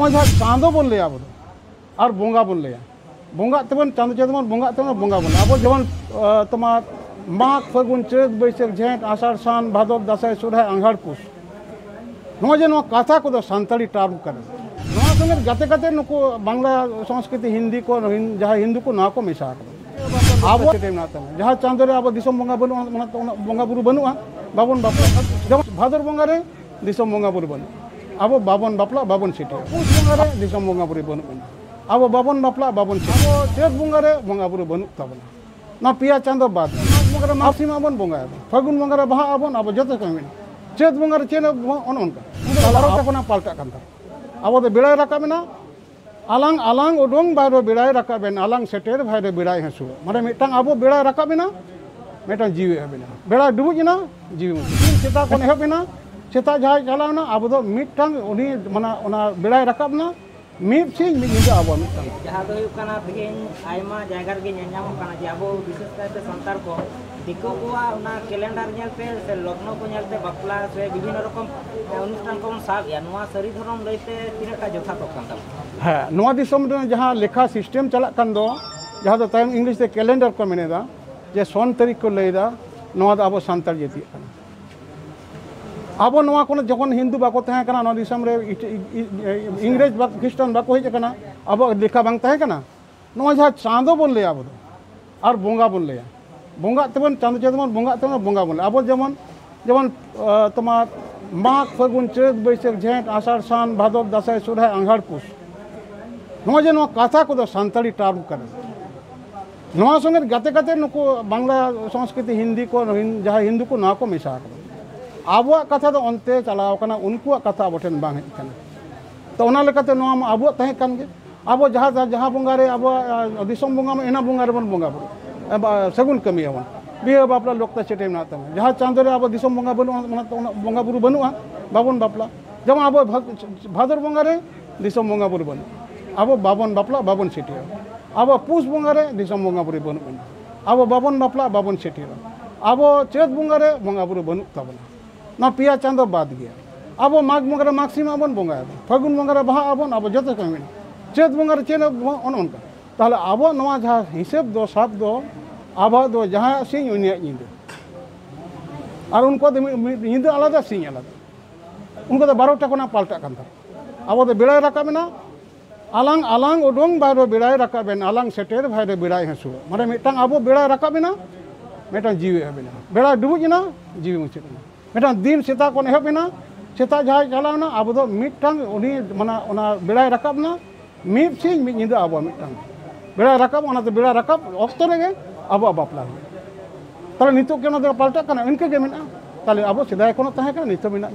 जहाँ चाँदो बन लिया अब और बोंगा बन लिया बोंगा तबन चाँद चेतमन बोंगा तबन बोंगा बन अब जेमन तुम्हार माघ फागुन चैत बैसाख झेंट आषाढ़ सावन भादर दासाई सोरहाय आंघाड़ पुष कथा को सानताड़ी टार्म करे संगे गाते गाते नुको बांग्ला संस्कृति हिंदी को जहाँ हिंदू को ना को मेसा अब जहाँ चाँदो रे अब दिसम बोंगा बनू बोंगा बुरु बनूआ बाबन बापला जब भादर बोंगा रे दिसम बोंगा बुरु बनू अब बाबन बापला बाबन सिटी पुष बोंगा रे दिसम बोंगा बुरु बनू अब बाबन बापला बाबन सिटी अब चैत बोंगा रे बोंगा बुरु बनू तबना ना पिया चाँदो बाद बोंगा रे मासी माबन बोंगा फागुन बोंगा रे बाहा आबन अब जते कमी चैत बोंगा रे चेन उनका पाल्टा अब बेड़ा रकाबना आलांग आलांग उडोंग बाहर बेड़ा रकाबेन आलांग सेटेर भाई बेड़ा हसू माने मिटांग अब बेड़ा रकाबना मिटांग जीवी हबेना बेड़ा डुबुजना जीवी सेता को एहबेना सेता जहाँ चलावना अब दो मिटांग उनी माना ओना बेड़ा रकाबना मिट सिंह मिट निजा अब मिटांग जहाँ दो हुकना तेहेन आयमा जायगा रे नेनामो काना जे अब विशेष कायते संतार को दिको कोआ उना कैलेंडर नेलते से लग्न को नेलते बापला से विभिन्न रकम अनुष्ठान को साब या नोआ सरी धरम लैते तिनटा जथा तो कान हाँ नोआ दिसम रे जहाँ लेखा सिस्टम चला कान दो जहाँ दो तायम इंग्लिश ते कैलेंडर को मेनेदा जे 3 तारीख को लैदा नोआ द अब संतार जेती काना अब नोआ को जखन हिंदू बाको तहे काना नोआ दिसम रे इंग्रेज बा ख्रिस्टान बाको हेज काना अब लेखा बांग तहे काना नोआ जहाँ चाँदो बन ले अब और बोंगा बन ले बोंगा तबन चाँद चेतमन बोंगा तबन बोंगा बन अब जेमन जेमन तुम्हार माघ फागुन चैत बैसाख झेंट आषाढ़ सावन भादर दासाई सोरहाय आंघाड़ पुष कथा को सानताड़ी टार्म करे संगे गाते गाते नुको बांग्ला संस्कृति हिंदी को जहाँ हिंदू को ना को मेसा अब कथा अंते चलावना उनको कथा अब ठेन बांग हेजना तो ओना लेकाते नोआ अब तहे कान गे अब जहाँ जहाँ बोंगा रे अब दिसम बोंगा में एना बोंगा रे बन बोंगा सगुन कमी हवन बिहा बापला लोकता चेटे में तब जहाँ चाँदो रे अब दिसम बोंगा बनू बोंगा बुरु बनूआ बाबन बापला जब अब भादर बोंगा रे दिसम बोंगा बुरु बनू अब बाबन बापला बाबन सिटी अब पुष बोंगा रे दिसम बोंगा बुरु बनू अब बाबन बापला बाबन सिटी अब चैत बोंगा रे बोंगा बुरु बनू तबना ना पिया चाँदो बाद गया अब माघ बोंगा रे माघ सीमा बन बोंगा फागुन बोंगा रे बाहा आबन अब जते कमी चैत बोंगा रे चेन उनका ताहले अब नोआ जहाँ हिसाब दो साब दो अब दो जहाँ सिंह उनिया नींद और उनको नींद आलादा सिंह आलादा उनको तो 12टा को पाल्टा कान अब तो बेड़ा रकाबना आलांग आलांग उडोंग बाहर बेड़ा रकाबेन आलांग सेटेर भाई बेड़ा हसू माने मिटांग अब बेड़ा रकाबना मिटांग जीवी हबेना बेड़ा डुबुजना जीवी मुचना मिटांग दिन सेता को एहबेना सेता जहाँ चलावना अब दो मिटांग उनी माना ओना बेड़ा रकाबना मिट सिंह मिट निदा अब मिटांग बेड़ा रकाब ओना तो बेड़ा रकाब अक्तो रे अब बापला ताले नितो के पाल्टा इनके मेना ताले अब सिदाय को तहे नितो मेना